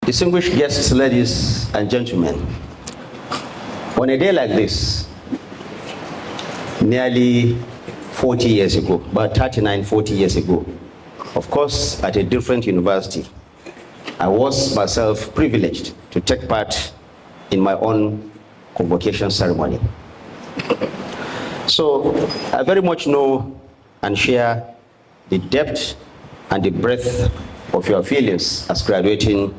Distinguished guests, ladies and gentlemen, on a day like this, nearly 40 years ago, about 39, 40 years ago, of course, at a different university, I was myself privileged to take part in my own convocation ceremony. So I very much know and share the depth and the breadth of your feelings as graduating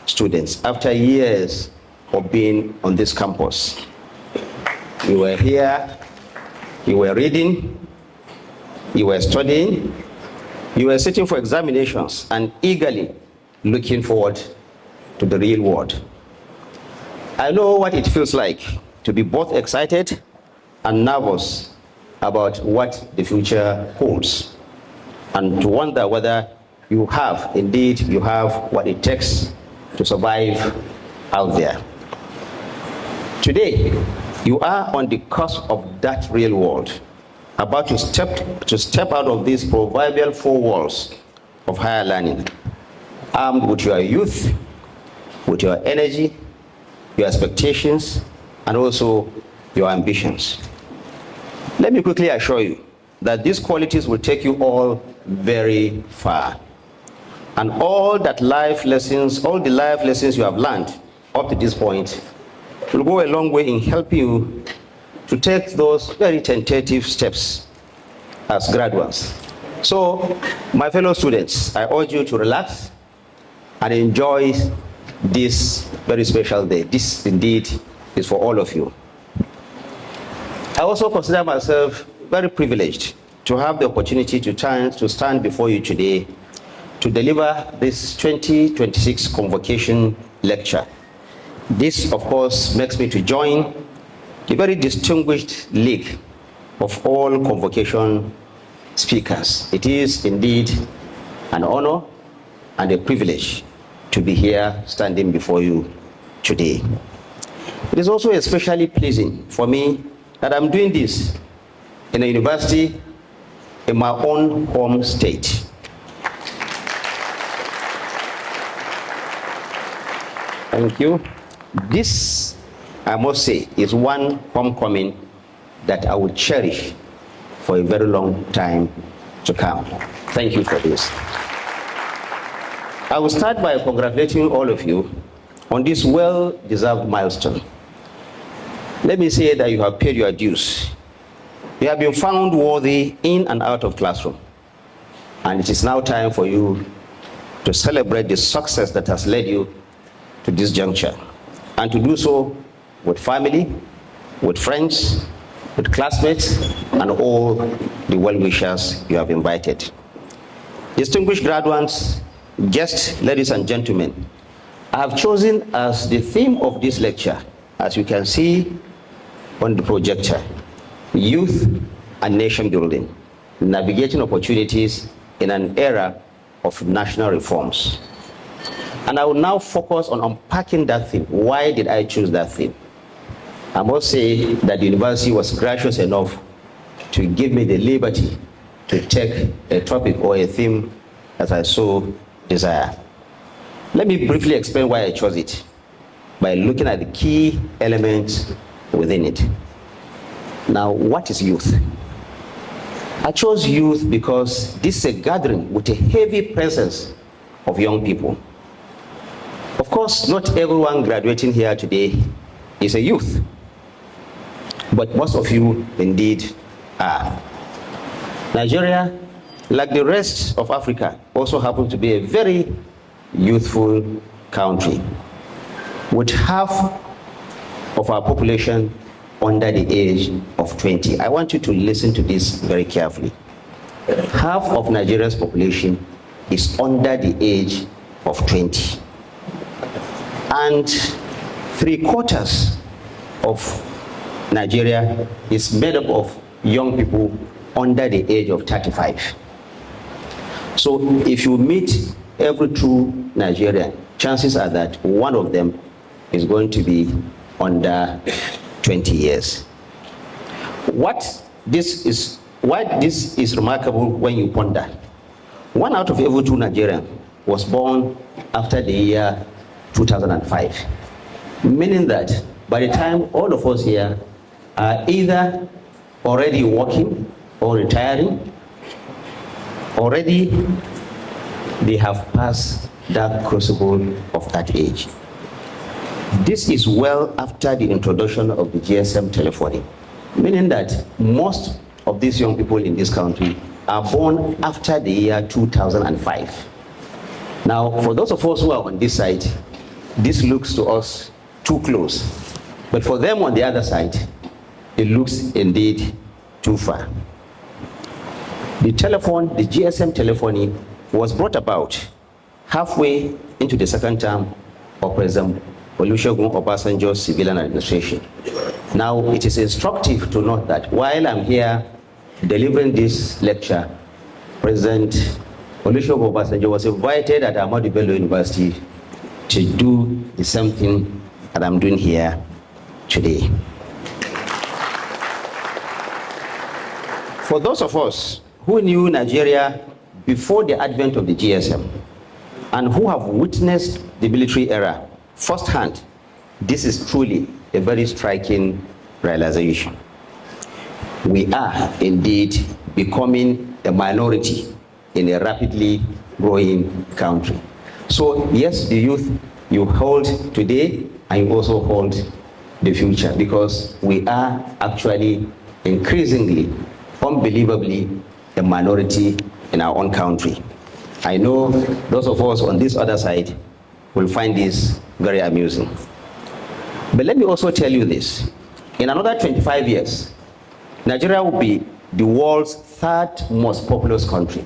students after years of being on this campus. You were here, you were reading, you were studying, you were sitting for examinations and eagerly looking forward to the real world. I know what it feels like to be both excited and nervous about what the future holds, and to wonder whether you have what it takes to survive out there. Today, you are on the cusp of that real world, about to step out of these proverbial four walls of higher learning, armed with your youth, with your energy, your expectations, and also your ambitions. Let me quickly assure you that these qualities will take you all very far. And all the life lessons you have learned up to this point will go a long way in helping you to take those very tentative steps as graduates. So, my fellow students, I urge you to relax and enjoy this very special day. This indeed is for all of you. I also consider myself very privileged to have the opportunity to stand before you today to deliver this 2026 convocation lecture. This, of course, makes me to join the very distinguished league of all convocation speakers. It is indeed an honor and a privilege to be here standing before you today. It is also especially pleasing for me that I'm doing this in a university in my own home state. Thank you. This, I must say, is one homecoming that I will cherish for a very long time to come. Thank you for this. I will start by congratulating all of you on this well-deserved milestone. Let me say that you have paid your dues. You have been found worthy in and out of classroom. And it is now time for you to celebrate the success that has led you to this juncture, and to do so with family, with friends, with classmates, and all the well-wishers you have invited. Distinguished graduates, guests, ladies and gentlemen, I have chosen as the theme of this lecture, as you can see on the projector, youth and nation building, navigating opportunities in an era of national reforms. And I will now focus on unpacking that theme. Why did I choose that theme? I must say that the university was gracious enough to give me the liberty to take a topic or a theme as I so desire. Let me briefly explain why I chose it by looking at the key elements within it. Now, what is youth? I chose youth because this is a gathering with a heavy presence of young people. Of course, not everyone graduating here today is a youth, but most of you indeed are. Nigeria, like the rest of Africa, also happens to be a very youthful country, with half of our population under the age of 20. I want you to listen to this very carefully. Half of Nigeria's population is under the age of 20. And 3/4 of Nigeria is made up of young people under the age of 35. So if you meet every true Nigerian, chances are that one of them is going to be under 20 years. Why this is remarkable when you ponder. 1 out of every 2 Nigerians was born after the year 2005. Meaning that by the time all of us here are either already working or retiring, already they have passed that crucible of that age. This is well after the introduction of the GSM telephony, meaning that most of these young people in this country are born after the year 2005. Now, for those of us who are on this side, this looks to us too close. But for them on the other side, it looks indeed too far. The telephone, the GSM telephony, was brought about halfway into the second term of President Olusegun Obasanjo's civilian administration. Now, it is instructive to note that while I'm here delivering this lecture, President Olusegun Obasanjo was invited at Ahmadu Bello University to do the same thing that I'm doing here today. For those of us who knew Nigeria before the advent of the GSM and who have witnessed the military era firsthand, this is truly a very striking realization. We are indeed becoming a minority in a rapidly growing country. So yes, the youth you hold today and you also hold the future, because we are actually increasingly, unbelievably, a minority in our own country. I know those of us on this other side will find this very amusing. But let me also tell you this. In another 25 years, Nigeria will be the world's third most populous country.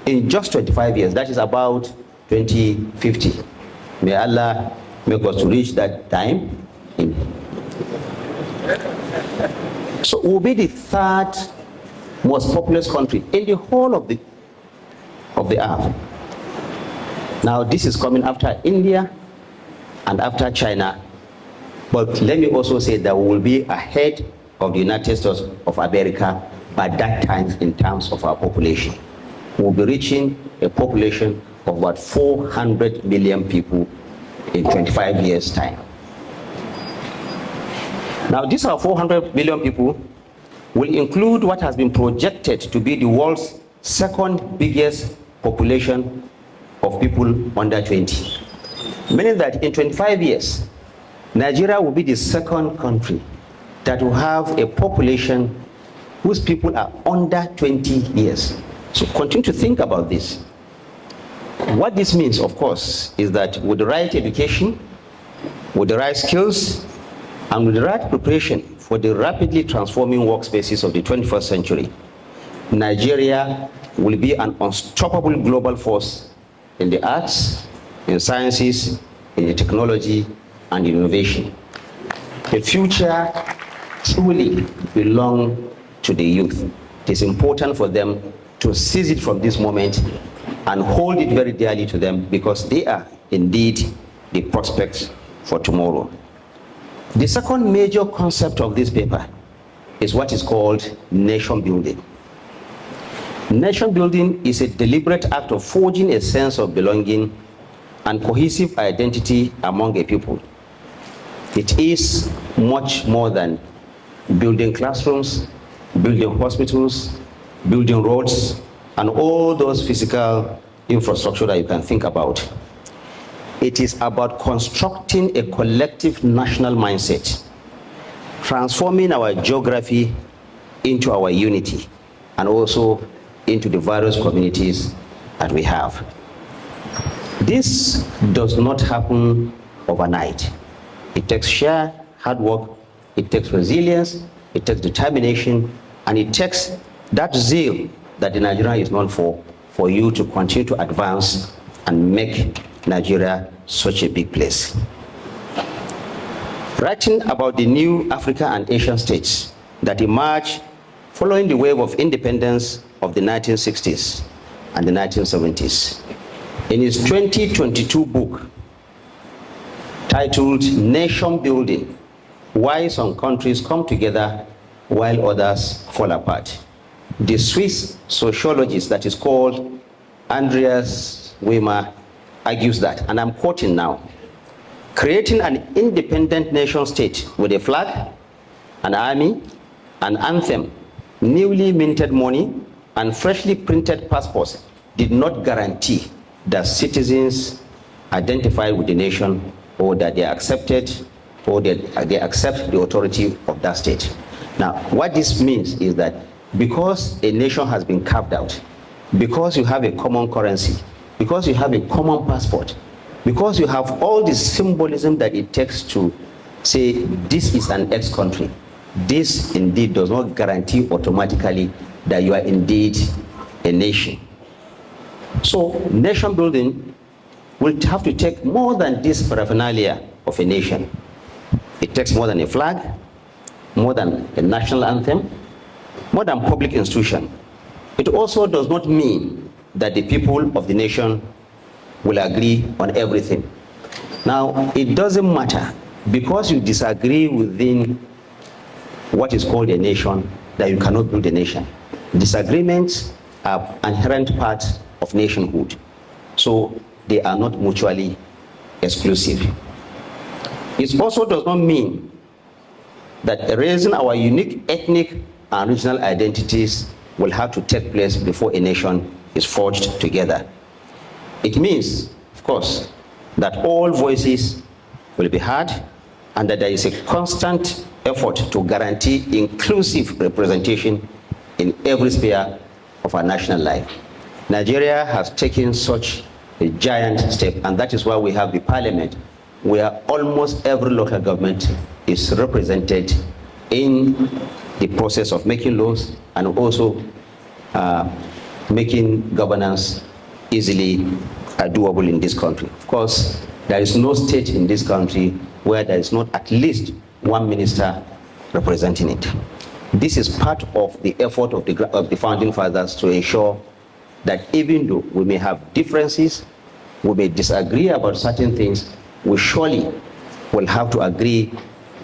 In just 25 years, that is about 2050. May Allah make us to reach that time. So we'll be the third most populous country in the whole of the earth. Now, this is coming after India and after China. But let me also say that we will be ahead of the United States of America by that time in terms of our population. We'll be reaching a population of about 400 million people in 25 years' time. Now, these are 400 million people will include what has been projected to be the world's second biggest population of people under 20. Meaning that in 25 years, Nigeria will be the second country that will have a population whose people are under 20 years. So continue to think about this. What this means, of course, is that with the right education, with the right skills, and with the right preparation for the rapidly transforming workspaces of the 21st century, Nigeria will be an unstoppable global force in the arts, in sciences, in technology, and innovation. The future truly belongs to the youth. It is important for them to seize it from this moment and hold it very dearly to them, because they are indeed the prospects for tomorrow. The second major concept of this paper is what is called nation building. Nation building is a deliberate act of forging a sense of belonging and cohesive identity among a people. It is much more than building classrooms, building hospitals, building roads, and all those physical infrastructure that you can think about. It is about constructing a collective national mindset, transforming our geography into our unity, and also into the various communities that we have. This does not happen overnight. It takes sheer hard work, it takes resilience, it takes determination, and it takes that zeal that the Nigeria is known for you to continue to advance and make Nigeria such a big place. Writing about the new African and Asian states that emerged following the wave of independence of the 1960s and the 1970s, in his 2022 book titled Nation Building: Why Some Countries Come Together While Others Fall Apart, the Swiss sociologist that is called Andreas Weimer argues that, and I'm quoting now, creating an independent nation state with a flag, an army, an anthem, newly minted money, and freshly printed passports did not guarantee that citizens identify with the nation or that they are accepted or that they accept the authority of that state. Now, what this means is that because a nation has been carved out, because you have a common currency, because you have a common passport, because you have all the symbolism that it takes to say this is an ex-country, this indeed does not guarantee automatically that you are indeed a nation. So nation building will have to take more than this paraphernalia of a nation. It takes more than a flag, more than a national anthem, more than public institution. It also does not mean that the people of the nation will agree on everything. Now, it doesn't matter because you disagree within what is called a nation that you cannot build a nation. Disagreements are inherent part of nationhood. So they are not mutually exclusive. It also does not mean that erasing our unique ethnic and regional identities will have to take place before a nation is forged together. It means, of course, that all voices will be heard and that there is a constant effort to guarantee inclusive representation in every sphere of our national life. Nigeria has taken such a giant step, and that is why we have the parliament, where almost every local government is represented in the process of making laws and also making governance easily doable in this country. Of course, there is no state in this country where there is not at least one minister representing it. This is part of the effort of the founding fathers to ensure that even though we may have differences, we may disagree about certain things, we surely will have to agree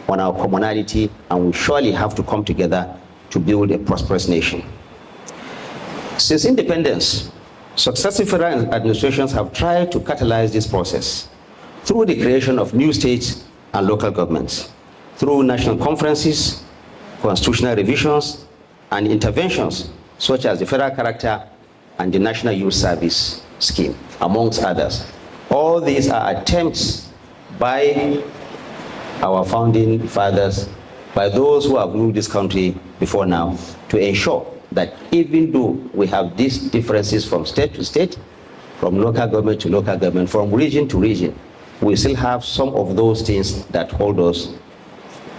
on our commonality, and we surely have to come together to build a prosperous nation. Since independence, successive federal administrations have tried to catalyze this process through the creation of new states and local governments, through national conferences, constitutional revisions, and interventions such as the federal character and the National Youth Service Scheme, amongst others. All these are attempts by our founding fathers, by those who have ruled this country before now, to ensure that even though we have these differences from state to state, from local government to local government, from region to region, we still have some of those things that hold us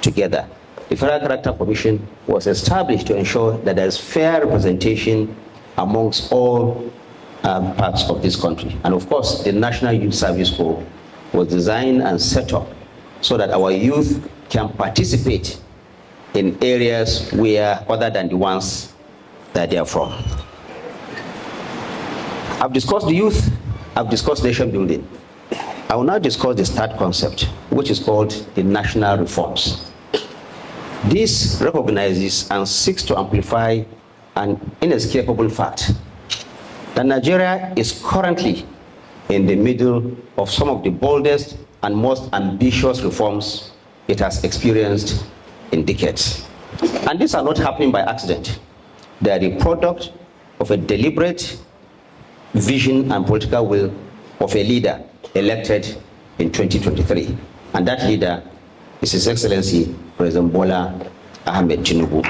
together. The Federal Character Commission was established to ensure that there is fair representation amongst all parts of this country. And of course, the National Youth Service Corps was designed and set up so that our youth can participate in areas where other than the ones that they are from. I've discussed the youth, I've discussed nation building. I will now discuss the third concept, which is called the national reforms. This recognizes and seeks to amplify an inescapable fact that Nigeria is currently in the middle of some of the boldest and most ambitious reforms it has experienced in decades. And these are not happening by accident. They are the product of a deliberate vision and political will of a leader elected in 2023. And that leader is His Excellency President Bola Ahmed Tinubu.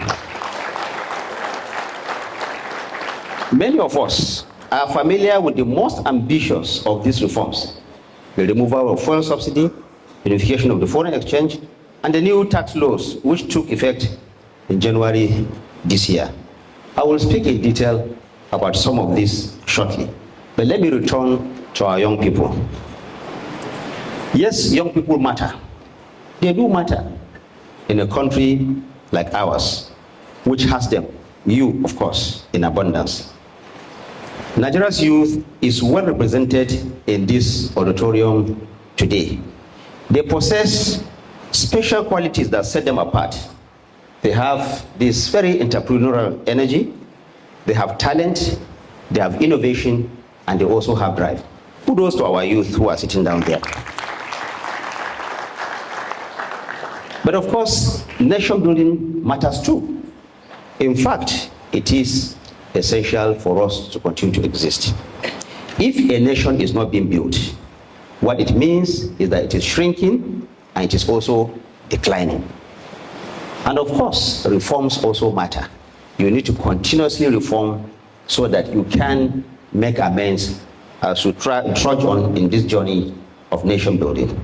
Many of us are familiar with the most ambitious of these reforms: the removal of fuel subsidy, the unification of the foreign exchange, and the new tax laws which took effect in January this year. I will speak in detail about some of these shortly, but let me return to our young people. Yes, young people matter. They do matter in a country like ours, which has them, you, of course, in abundance. Nigeria's youth is well represented in this auditorium today. They possess special qualities that set them apart. They have this very entrepreneurial energy, they have talent, they have innovation, and they also have drive. Kudos to our youth who are sitting down there. But of course, nation building matters too. In fact, it is essential for us to continue to exist. If a nation is not being built, what it means is that it is shrinking and it is also declining. And of course, reforms also matter. You need to continuously reform so that you can make amends as you trudge on in this journey of nation building.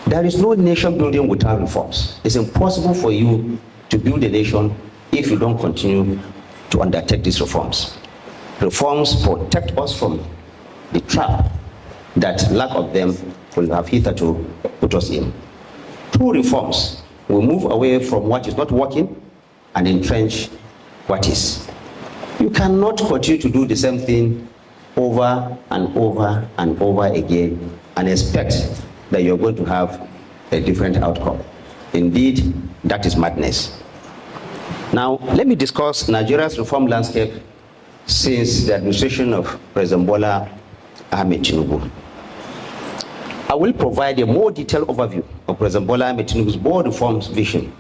There is no nation building without reforms. It's impossible for you to build a nation if you don't continue to undertake these reforms. Reforms protect us from the trap that lack of them will have hitherto put us in. Through reforms, we move away from what is not working and entrench what is. You cannot continue to do the same thing over and over and over again and expect that you're going to have a different outcome. Indeed, that is madness. Now, let me discuss Nigeria's reform landscape since the administration of President Bola Ahmed Tinubu. I will provide a more detailed overview of President Bola Ahmed Tinubu's bold reforms vision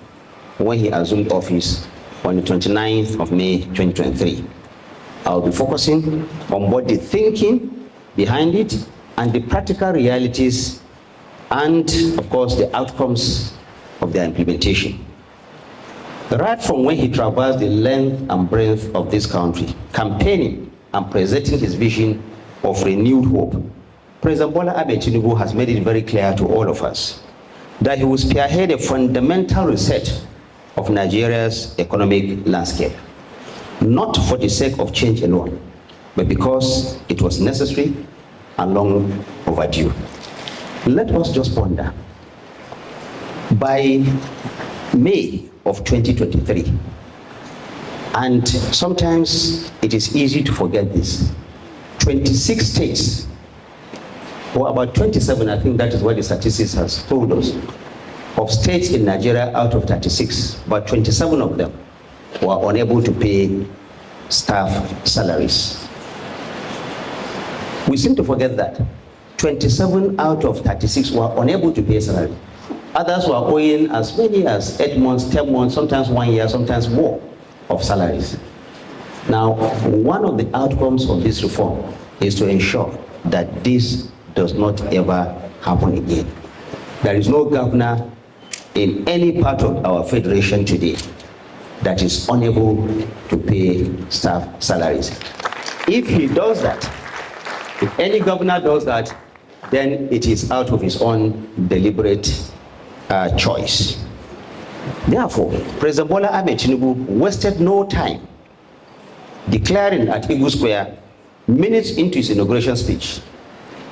when he assumed office on the 29th of May 2023. I will be focusing on both the thinking behind it and the practical realities and, of course, the outcomes of their implementation. Right from when he traversed the length and breadth of this country, campaigning and presenting his vision of renewed hope, President Bola Ahmed Tinubu has made it very clear to all of us that he will spearhead a fundamental reset of Nigeria's economic landscape, not for the sake of change alone, but because it was necessary and long overdue. Let us just ponder. By May of 2023, and sometimes it is easy to forget this, 26 states, or about 27, I think that is what the statistics has told us, of states in Nigeria out of 36, but 27 of them were unable to pay staff salaries. We seem to forget that. 27 out of 36 were unable to pay salary. Others were owing as many as 8 months, 10 months, sometimes 1 year, sometimes more of salaries. Now, one of the outcomes of this reform is to ensure that this does not ever happen again. There is no governor in any part of our federation today that is unable to pay staff salaries. If he does that, if any governor does that, then it is out of his own deliberate choice. Therefore, President Bola Ahmed Tinubu wasted no time declaring at Eagle Square, minutes into his inauguration speech,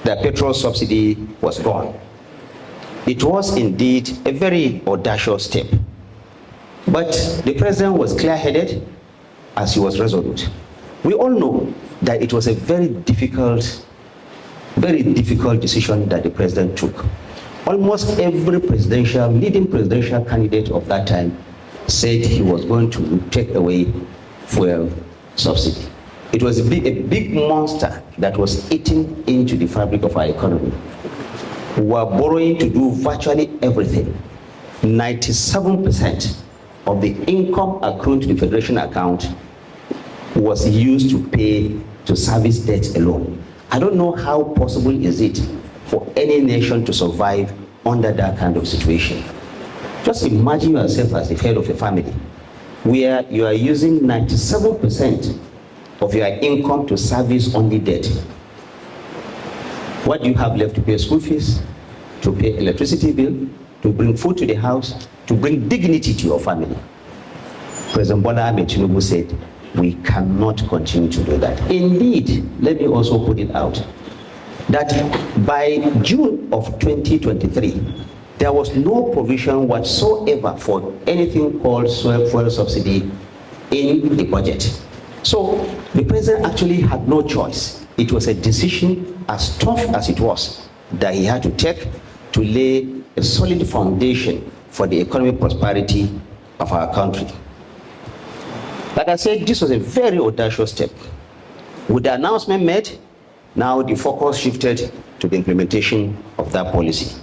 that petrol subsidy was gone. It was indeed a very audacious step. But the president was clear-headed as he was resolute. We all know that it was a very difficult decision that the president took. Almost every leading presidential candidate of that time said he was going to take away fuel subsidy. It was a big monster that was eating into the fabric of our economy. We were borrowing to do virtually everything. 97% of the income accrued to the federation account was used to service debt alone. I don't know how possible is it for any nation to survive under that kind of situation. Just imagine yourself as the head of a family where you are using 97% of your income to service only debt. What do you have left to pay school fees, to pay electricity bill, to bring food to the house, to bring dignity to your family? President Bola Ahmed Tinubu said, we cannot continue to do that. Indeed, let me also put it out, that by June of 2023, there was no provision whatsoever for anything called fuel subsidy in the budget. So the president actually had no choice. It was a decision, as tough as it was, that he had to take to lay a solid foundation for the economic prosperity of our country. Like I said, this was a very audacious step. With the announcement made, now the focus shifted to the implementation of that policy.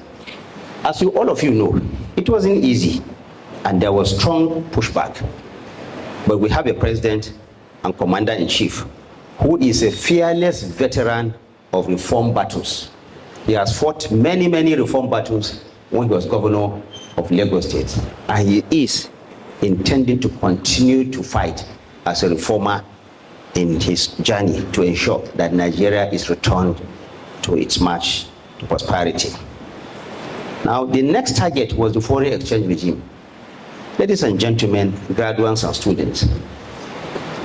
As all of you know, It wasn't easy, and there was strong pushback. But we have a president and commander-in-chief who is a fearless veteran of reform battles. He has fought many, many reform battles when he was governor of Lagos State, and he is intending to continue to fight as a reformer in his journey to ensure that Nigeria is returned to its march to prosperity. Now, the next target was the foreign exchange regime. Ladies and gentlemen, graduates and students,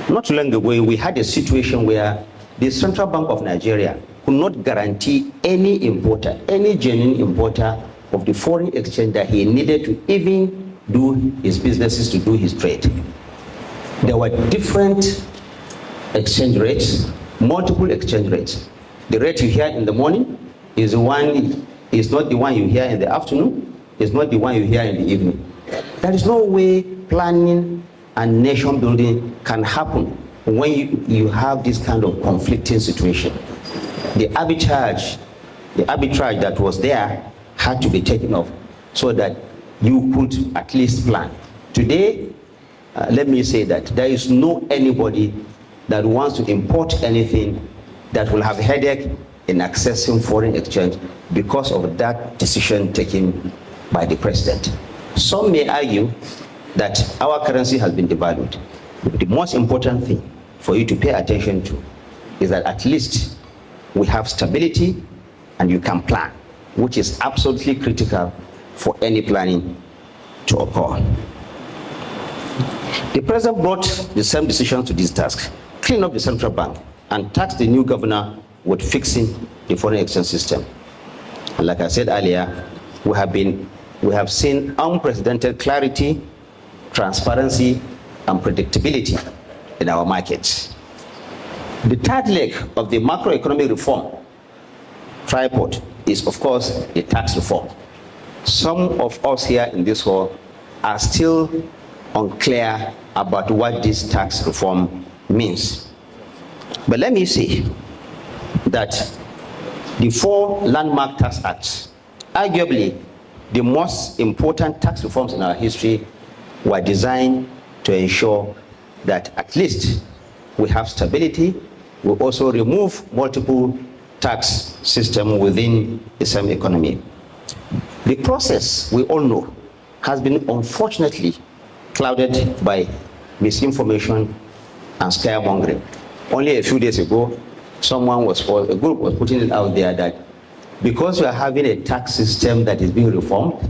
not too long ago, we had a situation where the Central Bank of Nigeria could not guarantee any importer, any genuine importer of the foreign exchange that he needed to even do his businesses, to do his trade. There were different exchange rates, multiple exchange rates. The rate you hear in the morning is not the one you hear in the afternoon, is not the one you hear in the evening. There is no way planning and nation building can happen when you have this kind of conflicting situation. The arbitrage that was there had to be taken off so that you could at least plan. Today, let me say that there is no anybody that wants to import anything that will have a headache in accessing foreign exchange because of that decision taken by the president. Some may argue that our currency has been devalued. The most important thing for you to pay attention to is that at least we have stability and you can plan, which is absolutely critical for any planning to occur. The president brought the same decision to this task: clean up the central bank and tax the new governor with fixing the foreign exchange system. And like I said earlier, we have seen unprecedented clarity, transparency, and predictability in our markets. The third leg of the macroeconomic reform tripod is, of course, the tax reform. Some of us here in this hall are still unclear about what this tax reform means. But let me say that the four landmark tax acts, arguably the most important tax reforms in our history, were designed to ensure that at least we have stability. We also remove multiple tax systems within the same economy. The process, we all know, has been unfortunately clouded by misinformation and scaremongering. Only a few days ago, a group was putting it out there that because you are having a tax system that is being reformed,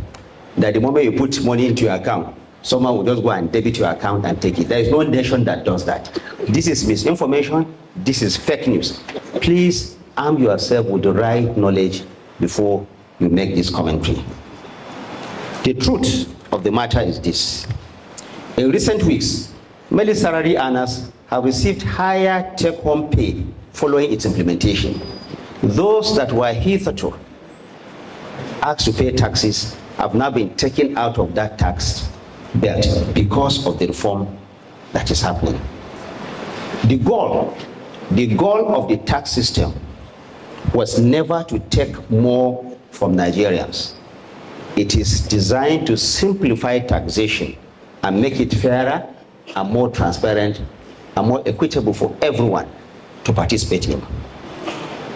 that the moment you put money into your account, someone will just go and debit your account and take it. There is no nation that does that. This is misinformation. This is fake news. Please arm yourself with the right knowledge before you make this commentary. The truth of the matter is this: in recent weeks, many salary earners have received higher take-home pay following its implementation. Those that were hitherto asked to pay taxes have now been taken out of that tax belt because of the reform that is happening. The goal of the tax system was never to take more from Nigerians. It is designed to simplify taxation and make it fairer and more transparent and more equitable for everyone to participate in.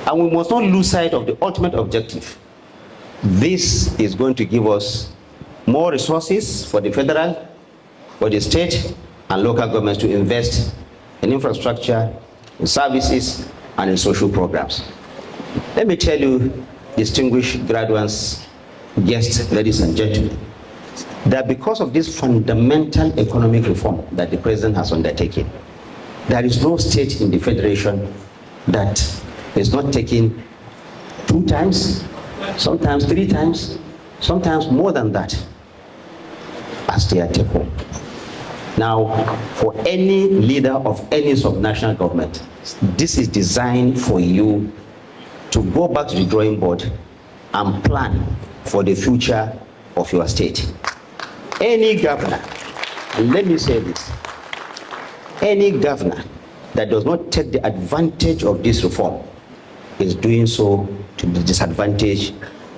And we must not lose sight of the ultimate objective. This is going to give us more resources for the federal, for the state and local governments to invest in infrastructure, in services, and in social programs. Let me tell you, distinguished graduates, guests, ladies and gentlemen, that because of this fundamental economic reform that the president has undertaken, there is no state in the federation that is not taking 2 times, sometimes 3 times, sometimes more than that as their take home. Now, for any leader of any subnational government, this is designed for you to go back to the drawing board and plan for the future of your state. Any governor, and let me say this, any governor that does not take the advantage of this reform is doing so to the disadvantage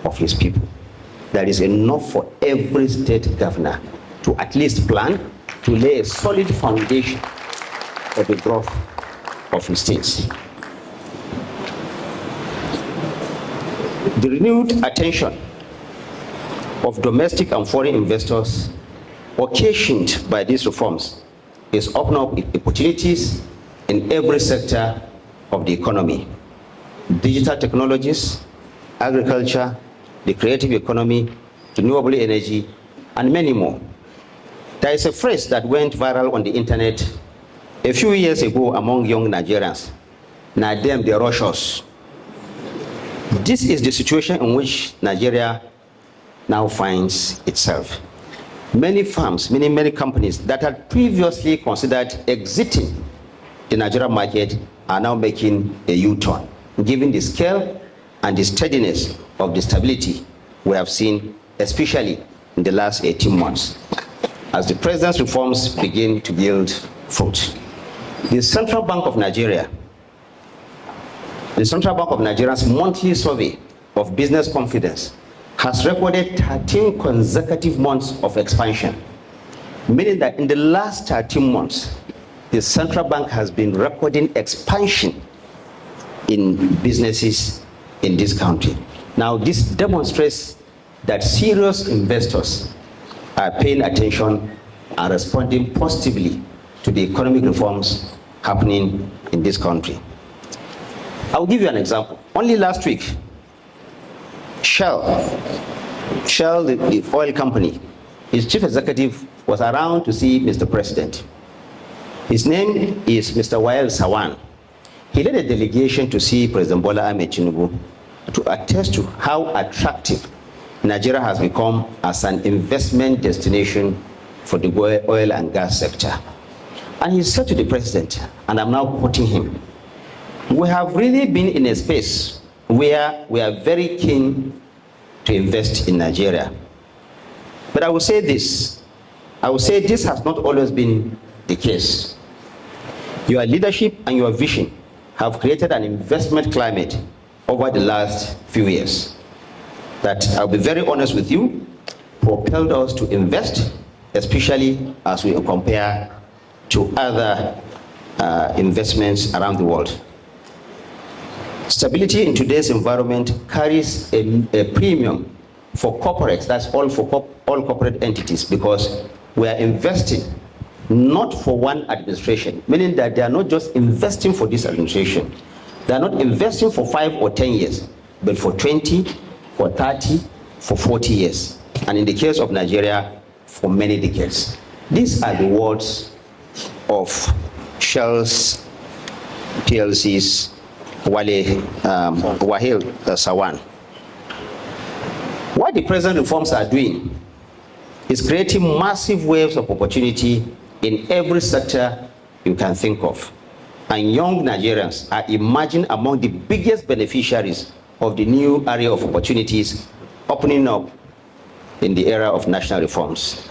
of his people. there is enough for every state governor to at least plan to lay a solid foundation for the growth of his states. The renewed attention of domestic and foreign investors occasioned by these reforms is opening up opportunities in every sector of the economy. Digital technologies, agriculture, the creative economy, renewable energy, and many more. There is a phrase that went viral on the internet a few years ago among young Nigerians. Na dem they rush us. This is the situation in which Nigeria now finds itself. Many firms, many companies that had previously considered exiting the Nigerian market are now making a U-turn, given the scale and the steadiness of the stability we have seen, especially in the last 18 months, as the president's reforms begin to yield fruit. The Central Bank of Nigeria's monthly survey of business confidence has recorded 13 consecutive months of expansion, meaning that in the last 13 months, the central bank has been recording expansion in businesses in this country. Now, this demonstrates that serious investors are paying attention and responding positively to the economic reforms happening in this country. I'll give you an example. Only last week, Shell, the oil company, his chief executive was around to see Mr. President. His name is Mr. Wael Sawan. He led a delegation to see President Bola Ahmed Tinubu to attest to how attractive Nigeria has become as an investment destination for the oil and gas sector. And he said to the president, and I'm now quoting him, "We have really been in a space where we are very keen to invest in Nigeria. But I will say this has not always been the case. Your leadership and your vision have created an investment climate over the last few years that, I'll be very honest with you, propelled us to invest, especially as we compare to other investments around the world. Stability in today's environment carries a premium for corporates, that's all for all corporate entities, because we are investing not for one administration, meaning that they are not just investing for this administration. They are not investing for 5 or 10 years, but for 20, for 30, for 40 years. And in the case of Nigeria, for many decades. These are the words of Shell's PLC's Wael Sawan. What the present reforms are doing is creating massive waves of opportunity in every sector you can think of. And young Nigerians are emerging among the biggest beneficiaries of the new area of opportunities opening up in the era of national reforms.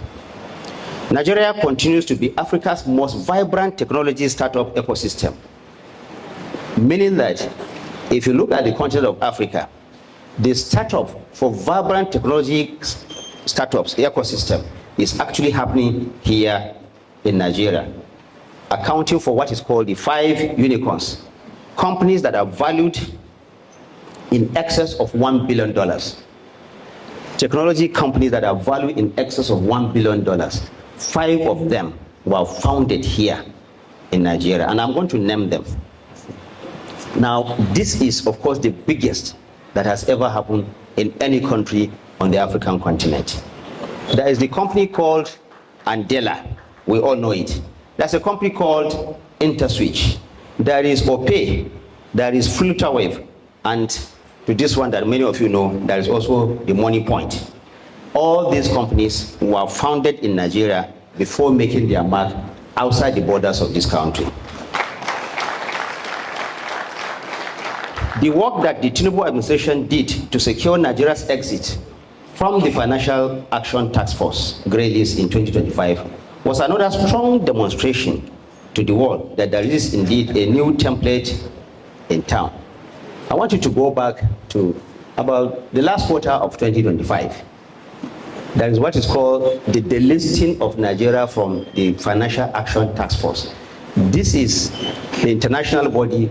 Nigeria continues to be Africa's most vibrant technology startup ecosystem, meaning that if you look at the continent of Africa, the startup for vibrant technology startups ecosystem is actually happening here in Nigeria, accounting for what is called the 5 unicorns, companies that are valued in excess of $1 billion. Technology companies that are valued in excess of $1 billion. 5 of them were founded here in Nigeria, and I'm going to name them. Now, this is, of course, the biggest that has ever happened in any country on the African continent. There is the company called Andela. We all know it. There's a company called InterSwitch. There is Opay. There is FluterWave. And to this one that many of you know, there is also the Money Point. All these companies were founded in Nigeria before making their mark outside the borders of this country. The work that the Tinubu administration did to secure Nigeria's exit from the Financial Action Task Force grey list in 2025 was another strong demonstration to the world that there is indeed a new template in town. I want you to go back to about the last quarter of 2025. There is what is called the delisting of Nigeria from the Financial Action Task Force. This is the international body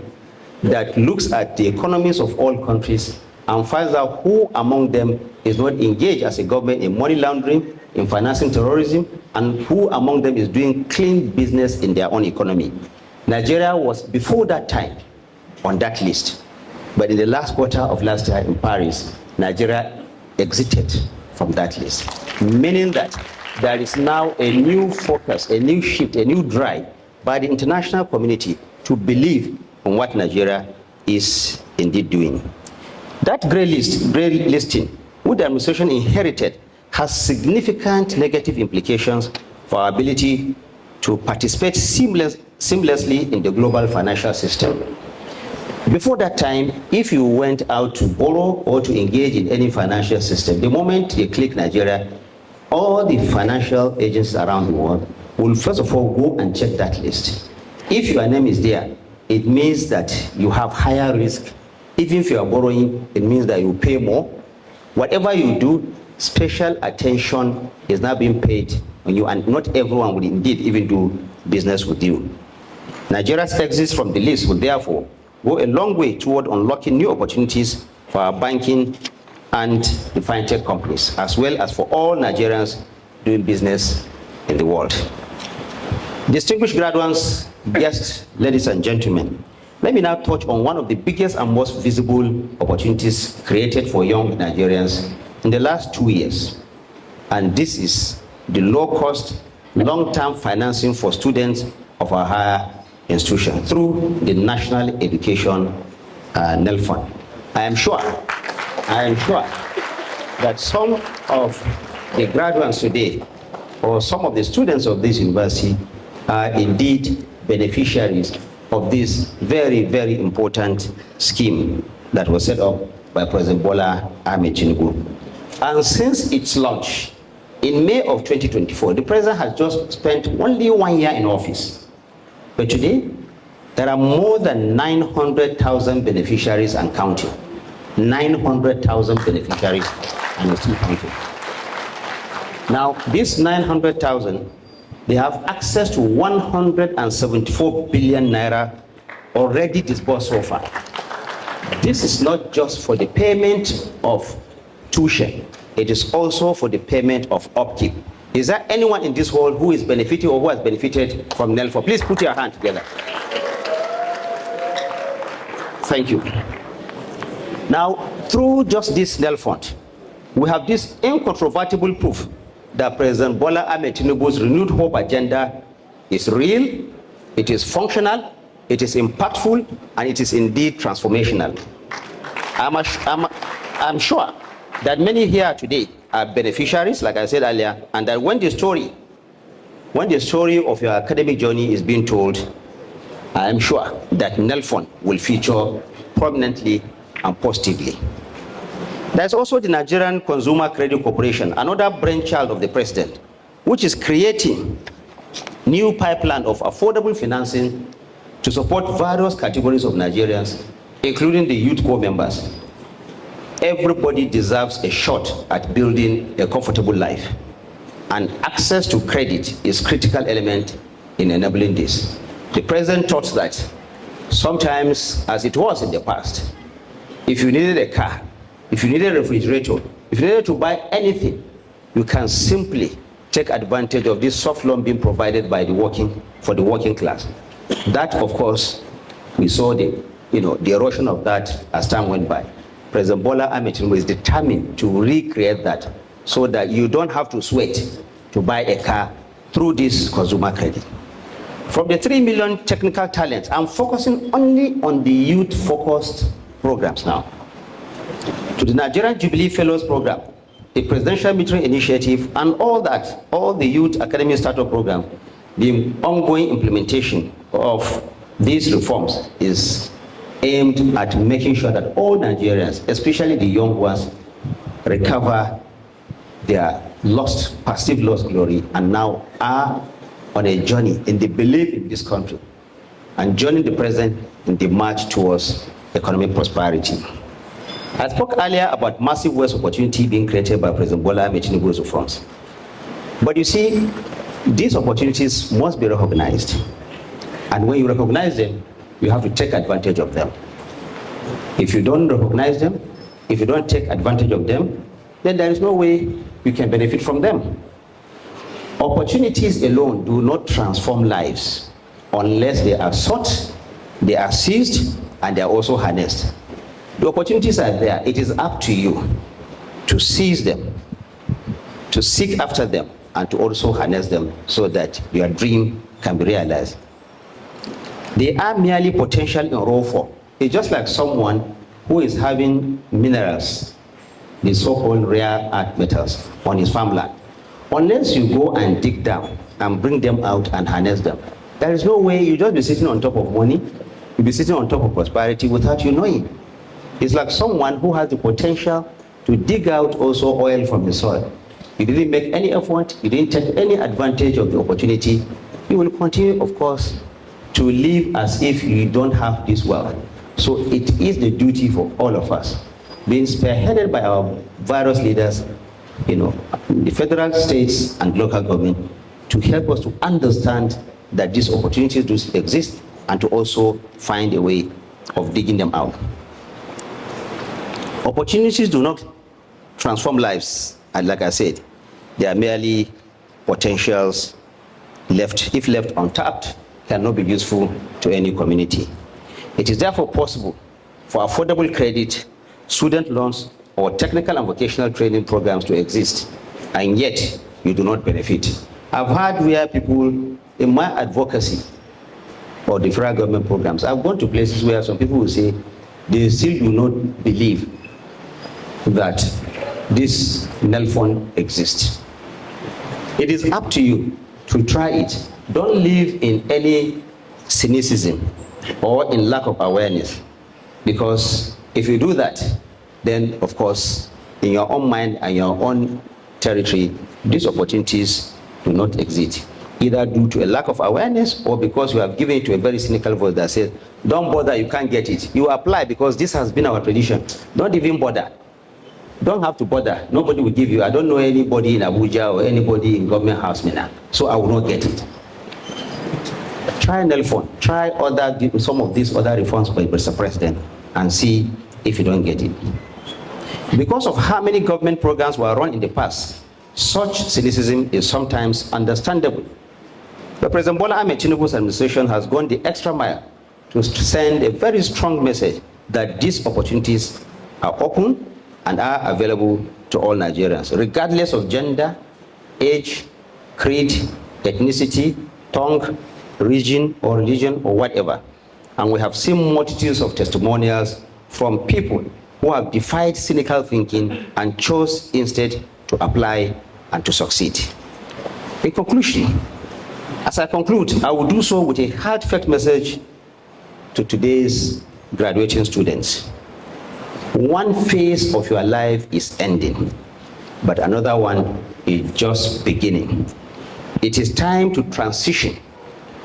that looks at the economies of all countries and finds out who among them is not engaged as a government in money laundering, in financing terrorism, and who among them is doing clean business in their own economy. Nigeria was before that time on that list, but in the last quarter of last year in Paris, Nigeria exited from that list, meaning that there is now a new focus, a new shift, a new drive by the international community to believe in what Nigeria is indeed doing. That gray listing, which the administration inherited, has significant negative implications for our ability to participate seamlessly in the global financial system. Before that time, if you went out to borrow or to engage in any financial system, the moment you click Nigeria, all the financial agencies around the world will first of all go and check that list. If your name is there, it means that you have higher risk. Even if you are borrowing, it means that you pay more. Whatever you do, special attention is now being paid on you, and not everyone will indeed even do business with you. Nigeria's exit from the list will therefore go a long way toward unlocking new opportunities for our banking and the fintech companies, as well as for all Nigerians doing business in the world. Distinguished graduates, guests, ladies and gentlemen, let me now touch on one of the biggest and most visible opportunities created for young Nigerians in the last 2 years. And this is the low-cost, long-term financing for students of our higher institution through the National Education NEL Fund. I am sure that some of the graduates today or some of the students of this university are indeed beneficiaries of this very, very important scheme that was set up by President Bola Ahmed Tinubu. And since its launch in May of 2024, the president has just spent only 1 year in office. But today, there are more than 900,000 beneficiaries and counting. 900,000 beneficiaries and still counting. Now, these 900,000, they have access to 174 billion naira already disbursed so far. This is not just for the payment of tuition, it is also for the payment of upkeep. Is there anyone in this hall who is benefiting or who has benefited from NEL? Please put your hand together. Thank you. Now, through just this NEL fund, we have this incontrovertible proof that President Bola Ahmed Tinubu's renewed hope agenda is real, it is functional, it is impactful, and it is indeed transformational. I'm sure that many here today are beneficiaries, like I said earlier, and that when the story of your academic journey is being told, I am sure that NEL Fund will feature prominently and positively. There's also the Nigerian Consumer Credit Corporation, another brainchild of the president, which is creating new pipeline of affordable financing to support various categories of Nigerians, including the youth corps members. Everybody deserves a shot at building a comfortable life, and access to credit is a critical element in enabling this. The president taught that sometimes, as it was in the past, if you needed a car, if you needed a refrigerator, if you needed to buy anything, you can simply take advantage of this soft loan being provided by the working class. That, of course, we saw the erosion of that as time went by. President Bola Ahmed Tinubu is determined to recreate that so that you don't have to sweat to buy a car through this consumer credit. From the 3 million technical talents, I'm focusing only on the youth-focused programs now, to the Nigerian Jubilee Fellows Program, the Presidential Mentoring Initiative, and all the Youth Academy Startup Program. The ongoing implementation of these reforms is aimed at making sure that all Nigerians, especially the young ones, recover their perceived lost glory, and now are on a journey in the belief in this country and joining the president in the march towards economic prosperity. I spoke earlier about massive wealth opportunity being created by President Bola Ahmed Tinubu's reforms. But you see, these opportunities must be recognized. And when you recognize them, you have to take advantage of them. If you don't recognize them, if you don't take advantage of them, then there is no way you can benefit from them. Opportunities alone do not transform lives unless they are sought, they are seized, and they are also harnessed. The opportunities are there. It is up to you to seize them, to seek after them, and to also harness them so that your dream can be realized. They are merely potential in raw form. It's just like someone who is having minerals, the so-called rare earth metals, on his farmland. Unless you go and dig down and bring them out and harness them, there is no way. You just be sitting on top of money, you'll be sitting on top of prosperity without you knowing. It's like someone who has the potential to dig out also oil from the soil. You didn't make any effort, you didn't take any advantage of the opportunity. You will continue, of course, to live as if you don't have this wealth. So it is the duty for all of us, being spearheaded by our various leaders, the federal, states, and local government, to help us to understand that these opportunities do exist and to also find a way of digging them out. Opportunities do not transform lives, and like I said, they are merely potentials if left untapped, cannot be useful to any community. It is therefore possible for affordable credit, student loans, or technical and vocational training programs to exist, and yet you do not benefit. I've heard where people, in my advocacy for the federal government programs, I've gone to places where some people will say they still do not believe that this NEL fund exists. It is up to you to try it. Don't live in any cynicism or in lack of awareness, because if you do that, then of course in your own mind and your own territory, these opportunities do not exist, either due to a lack of awareness or because you have given it to a very cynical voice that says, don't bother, you can't get it. You apply because this has been our tradition. Don't even bother. Don't have to bother. Nobody will give you. I don't know anybody in Abuja or anybody in government house, Minna, so I will not get it. Try NEL fund. Try some of these other reforms by Mr. President and see if you don't get it. Because of how many government programs were run in the past, such cynicism is sometimes understandable. But President Bola Ahmed Tinubu's administration has gone the extra mile to send a very strong message that these opportunities are open and are available to all Nigerians, regardless of gender, age, creed, ethnicity, tongue, region or religion or whatever. And we have seen multitudes of testimonials from people who have defied cynical thinking and chose instead to apply and to succeed. In conclusion, as I conclude, I will do so with a heartfelt message to today's graduating students. One phase of your life is ending, but another one is just beginning. It is time to transition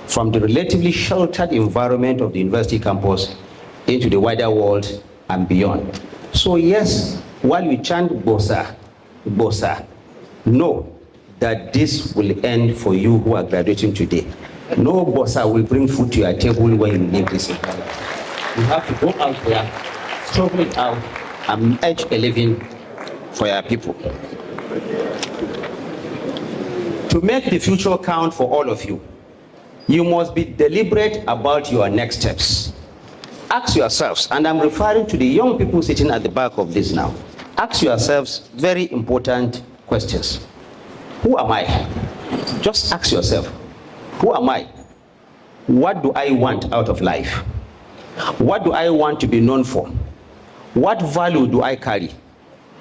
from the relatively sheltered environment of the university campus into the wider world and beyond. So yes, while we chant Bosa, Bosa, know that this will end for you who are graduating today. No Bosa will bring food to your table when you leave this environment. You have to go out there, struggle it out, and edge a living for your people. To make the future count for all of you, you must be deliberate about your next steps. Ask yourselves, and I'm referring to the young people sitting at the back of this now, ask yourselves very important questions. Who am I? Just ask yourself, who am I? What do I want out of life? What do I want to be known for? What value do I carry?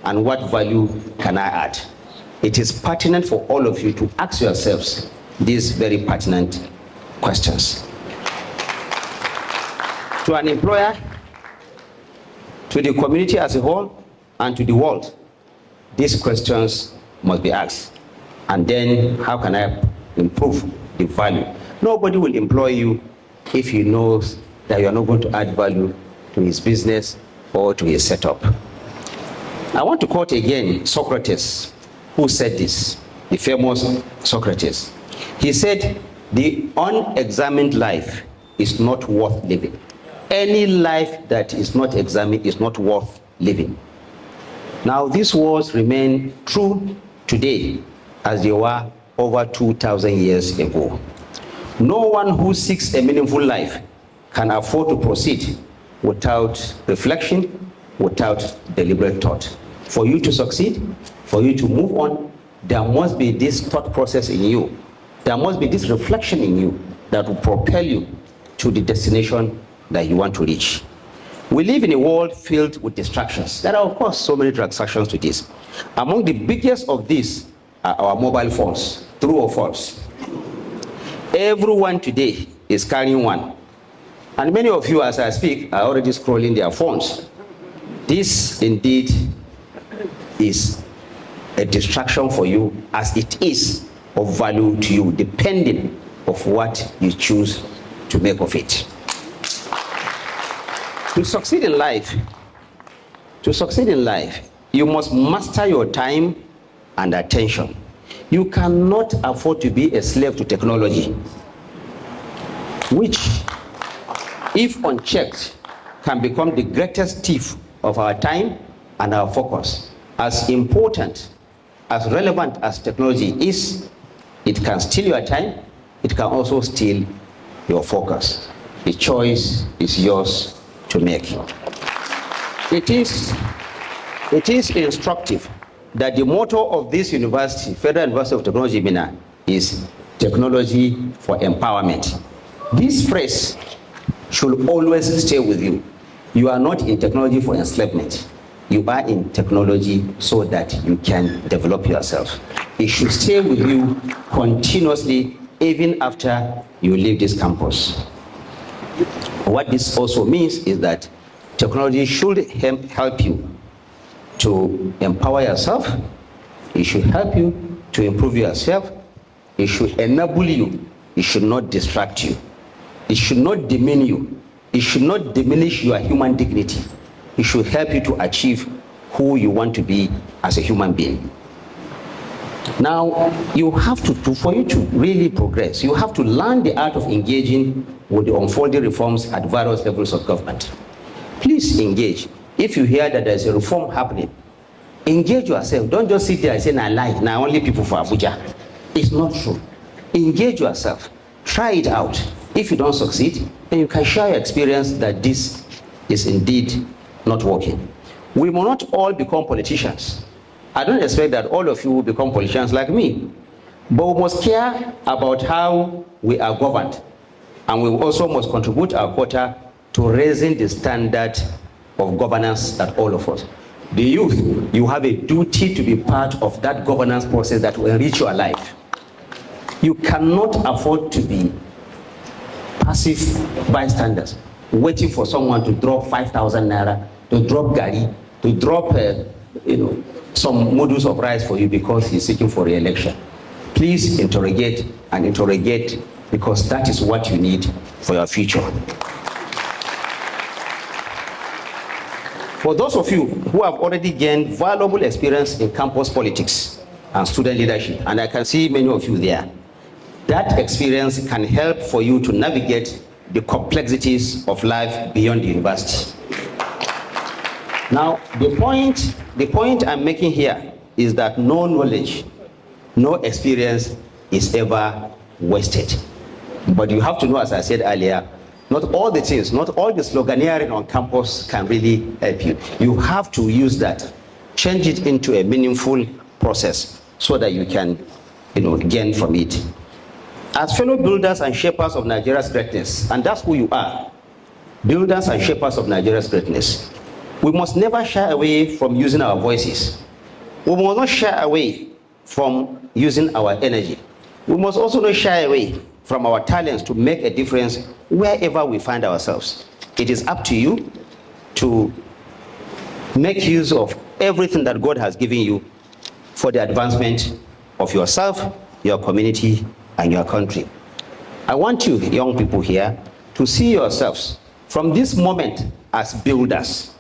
And what value can I add? It is pertinent for all of you to ask yourselves these very pertinent questions. To an employer, to the community as a whole, and to the world, these questions must be asked. And then, how can I improve the value? Nobody will employ you if he knows that you are not going to add value to his business or to his setup. I want to quote again Socrates, who said this, the famous Socrates. He said, the unexamined life is not worth living. Any life that is not examined is not worth living. Now, these words remain true today as they were over 2,000 years ago. No one who seeks a meaningful life can afford to proceed without reflection, without deliberate thought. For you to succeed, for you to move on, there must be this thought process in you. There must be this reflection in you that will propel you to the destination that you want to reach. We live in a world filled with distractions. There are, of course, so many distractions to this. Among the biggest of these are our mobile phones. True or false? Everyone today is carrying one. And many of you, as I speak, are already scrolling their phones. This indeed is a distraction for you, as it is of value to you, depending on what you choose to make of it. To succeed in life, you must master your time and attention. You cannot afford to be a slave to technology, which, if unchecked, can become the greatest thief of our time and our focus. As important, as relevant as technology is, it can steal your time, it can also steal your focus. The choice is yours to make. It is instructive that the motto of this university, Federal University of Technology, Minna, is technology for empowerment. This phrase should always stay with you. You are not in technology for enslavement. You are in technology so that you can develop yourself. It should stay with you continuously, even after you leave this campus. What this also means is that technology should help you to empower yourself. It should help you to improve yourself. It should enable you. It should not distract you. It should not demean you. It should not diminish your human dignity. It should help you to achieve who you want to be as a human being. Now, you have to, for you to really progress, you have to learn the art of engaging with the unfolding reforms at various levels of government. Please engage. If you hear that there's a reform happening, engage yourself. Don't just sit there and say, nah, lie, nah, only people for Abuja. It's not true. Engage yourself. Try it out. If you don't succeed, then you can share your experience that this is indeed not working. We will not all become politicians. I don't expect that all of you will become politicians like me. But we must care about how we are governed. And we also must contribute our quota to raising the standard of governance at all of us. The youth, you have a duty to be part of that governance process that will enrich your life. You cannot afford to be passive bystanders, waiting for someone to drop 5,000 naira, to drop gari, to drop some modules of rice for you because he's seeking for re-election. Please interrogate and interrogate, because that is what you need for your future. For those of you who have already gained valuable experience in campus politics and student leadership, and I can see many of you there, that experience can help for you to navigate the complexities of life beyond the university. Now, the point I'm making here is that no knowledge, no experience is ever wasted. But you have to know, as I said earlier, not all the things, not all the sloganeering on campus can really help you. You have to use that, change it into a meaningful process so that you can, gain from it. As fellow builders and shapers of Nigeria's greatness, and that's who you are, builders and shapers of Nigeria's greatness, we must never shy away from using our voices. We must not shy away from using our energy. We must also not shy away from our talents to make a difference wherever we find ourselves. It is up to you to make use of everything that God has given you for the advancement of yourself, your community, and your country. I want you, young people here, to see yourselves from this moment as builders.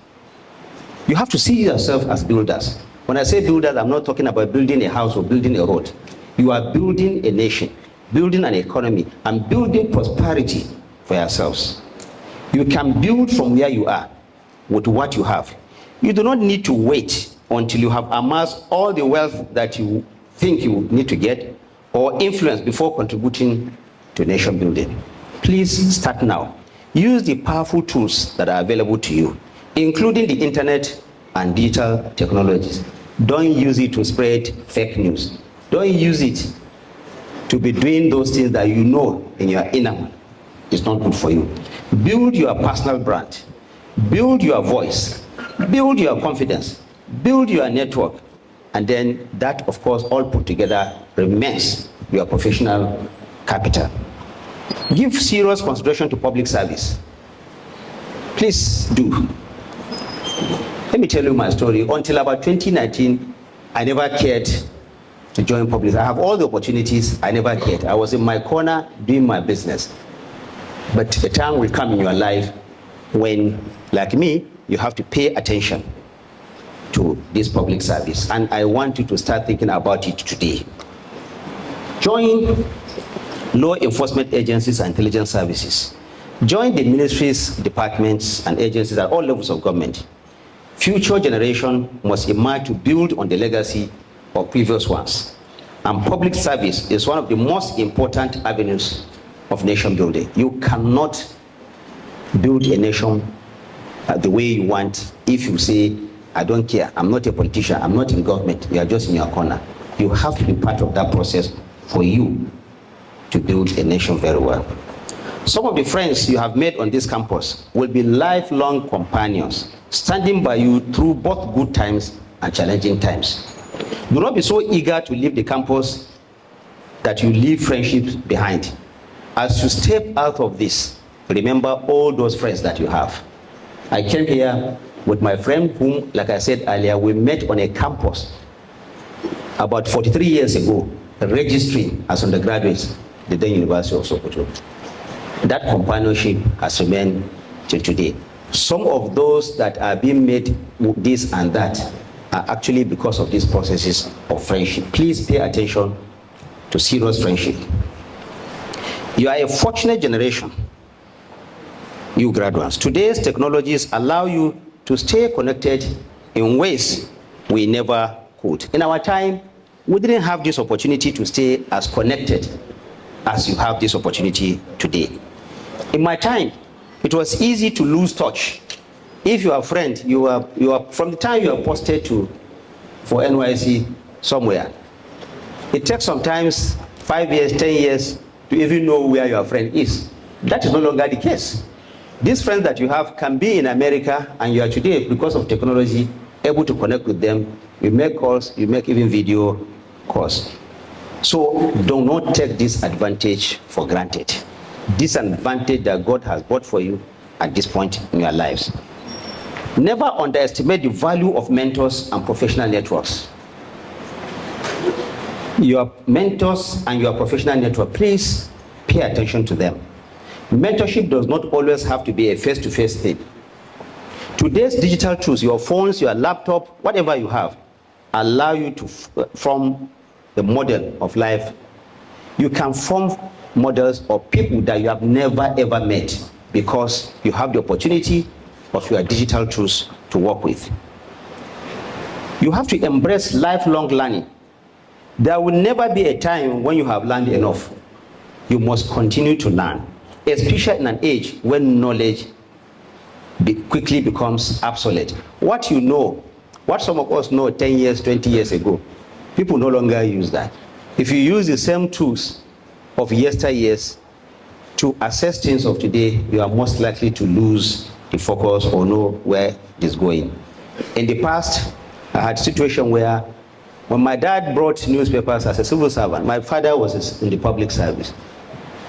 You have to see yourself as builders. When I say builders, I'm not talking about building a house or building a road. You are building a nation, building an economy, and building prosperity for yourselves. You can build from where you are with what you have. You do not need to wait until you have amassed all the wealth that you think you need to get or influence before contributing to nation building. Please start now. Use the powerful tools that are available to you, including the internet and digital technologies. Don't use it to spread fake news. Don't use it to be doing those things that you know in your inner is not good for you. Build your personal brand. Build your voice. Build your confidence. Build your network. And then that, of course, all put together remains your professional capital. Give serious consideration to public service. Please do. Let me tell you my story. Until about 2019, I never cared to join public. I have all the opportunities, I never cared. I was in my corner doing my business. But a time will come in your life when, like me, you have to pay attention to this public service. And I want you to start thinking about it today. Join law enforcement agencies and intelligence services. Join the ministries, departments, and agencies at all levels of government. Future generation must emerge to build on the legacy of previous ones. And public service is one of the most important avenues of nation building. You cannot build a nation the way you want if you say, I don't care, I'm not a politician, I'm not in government, you are just in your corner. You have to be part of that process for you to build a nation very well. Some of the friends you have made on this campus will be lifelong companions, standing by you through both good times and challenging times. Do not be so eager to leave the campus that you leave friendships behind. As you step out of this, remember all those friends that you have. I came here with my friend whom, like I said earlier, we met on a campus about 43 years ago, registering as undergraduates at the then University of Sokoto. That companionship has remained till today. Some of those that are being made this and that are actually because of these processes of friendship. Please pay attention to serious friendship. You are a fortunate generation, you graduates. Today's technologies allow you to stay connected in ways we never could. In our time, we didn't have this opportunity to stay as connected as you have this opportunity today. In my time, it was easy to lose touch. If you are a friend, you are from the time you are posted for NYC somewhere, it takes sometimes 5 years, 10 years to even know where your friend is. That is no longer the case. These friends that you have can be in America, and you are today, because of technology, able to connect with them. You make calls, you make even video calls. So do not take this advantage for granted. This advantage that God has brought for you at this point in your lives. Never underestimate the value of mentors and professional networks. Your mentors and your professional network, please pay attention to them. Mentorship does not always have to be a face-to-face thing. Today's digital tools, your phones, your laptop, whatever you have, allow you to form the model of life. You can form models of people that you have never ever met because you have the opportunity of your digital tools to work with. You have to embrace lifelong learning. There will never be a time when you have learned enough. You must continue to learn, especially in an age when knowledge quickly becomes obsolete. What you know, what some of us know 10 years, 20 years ago, people no longer use that. If you use the same tools of yesteryears to assess things of today, you are most likely to lose the focus or know where it is going. In the past, I had a situation where when my dad brought newspapers as a civil servant, my father was in the public service,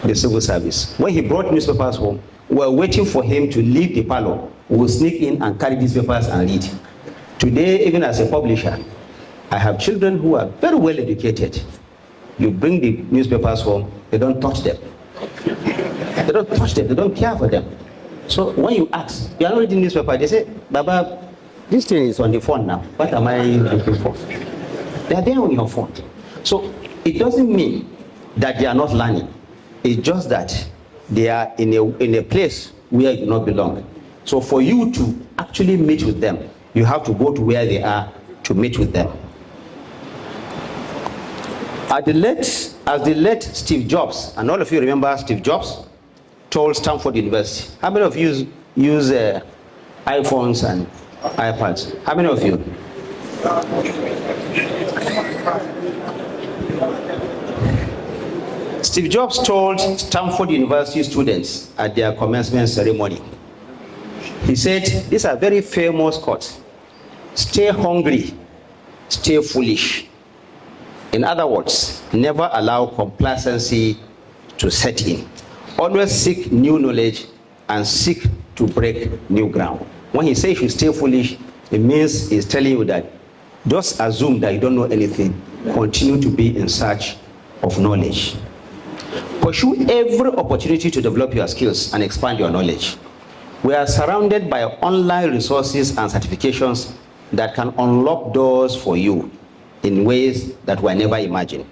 the civil service. When he brought newspapers home, we were waiting for him to leave the parlor. We would sneak in and carry these papers and read. Today, even as a publisher, I have children who are very well educated. You bring the newspapers home, they don't touch them. They don't touch them, they don't care for them. So when you ask, you are not reading newspaper, they say, Baba, This thing is on the phone now. What am I looking for? They are there on your phone. So it doesn't mean that they are not learning. It's just that they are in a place where you do not belong. So for you to actually meet with them, you have to go to where they are to meet with them. As the late Steve Jobs, and all of you remember Steve Jobs, told Stanford University. How many of you use iPhones and iPads? How many of you? Steve Jobs told Stanford University students at their commencement ceremony, he said, these are very famous quotes: stay hungry, stay foolish. In other words, never allow complacency to set in. Always seek new knowledge and seek to break new ground. When he says you stay foolish, it means he's telling you that just assume that you don't know anything. Continue to be in search of knowledge. Pursue every opportunity to develop your skills and expand your knowledge. We are surrounded by online resources and certifications that can unlock doors for you in ways that were never imagined.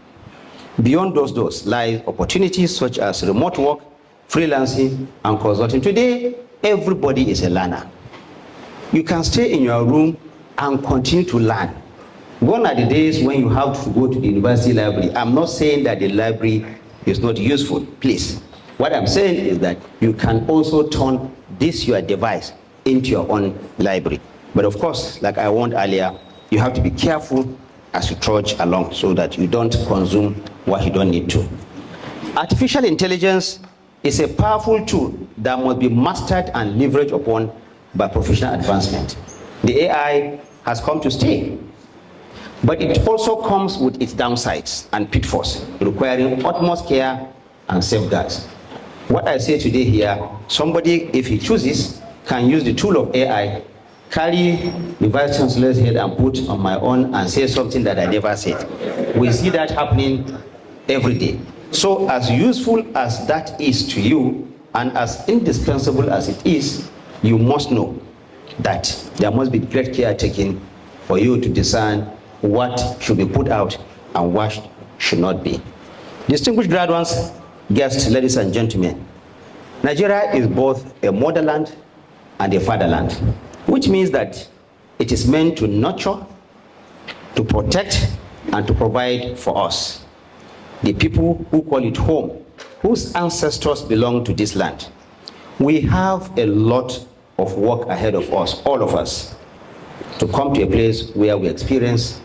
Beyond those doors lie opportunities such as remote work, freelancing, and consulting. Today, everybody is a learner. You can stay in your room and continue to learn. Gone are the days when you have to go to the university library. I'm not saying that the library is not useful, please. What I'm saying is that you can also turn this your device into your own library. But of course, like I warned earlier, you have to be careful as you trudge along so that you don't consume what you don't need to. Artificial intelligence is a powerful tool that must be mastered and leveraged upon by professional advancement. The AI has come to stay, but it also comes with its downsides and pitfalls, requiring utmost care and safeguards. What I say today here, somebody, if he chooses, can use the tool of AI, carry the Vice Chancellor's head and put on my own and say something that I never said. We see that happening every day. So as useful as that is to you, and as indispensable as it is, you must know that there must be great care taken for you to discern what should be put out and what should not be. Distinguished graduates, guests, ladies and gentlemen, Nigeria is both a motherland and a fatherland, which means that it is meant to nurture, to protect, and to provide for us, the people who call it home, whose ancestors belong to this land. We have a lot of work ahead of us, all of us, to come to a place where we experience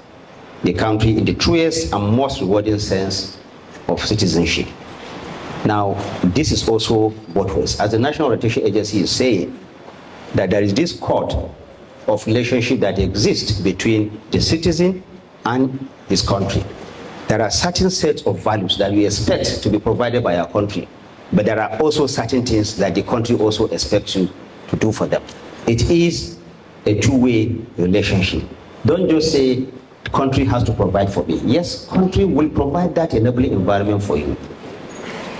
the country in the truest and most rewarding sense of citizenship. Now, this is also both ways. As the National Rotation Agency is saying, that there is this cord of relationship that exists between the citizen and his country. There are certain sets of values that we expect to be provided by our country, but there are also certain things that the country also expects you to do for them. It is a two-way relationship. Don't just say, country has to provide for me. Yes, country will provide that enabling environment for you.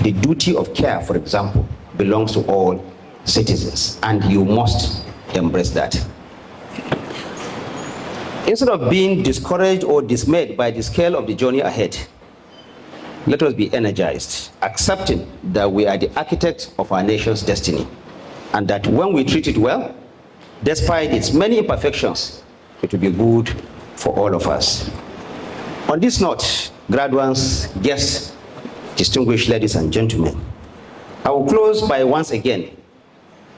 The duty of care, for example, belongs to all citizens, and you must embrace that. Instead of being discouraged or dismayed by the scale of the journey ahead, let us be energized, accepting that we are the architects of our nation's destiny, and that when we treat it well, despite its many imperfections, it will be good for all of us. On this note, graduates, guests, distinguished ladies and gentlemen, I will close by once again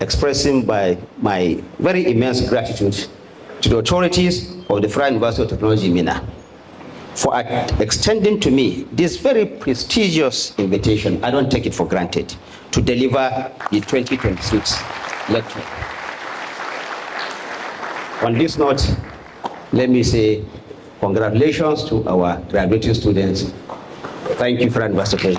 expressing by my very immense gratitude to the authorities of the Federal University of Technology, Minna, for extending to me this very prestigious invitation. I don't take it for granted, to deliver the 2026 lecture. On this note, let me say congratulations to our graduating students. Thank you, Federal University.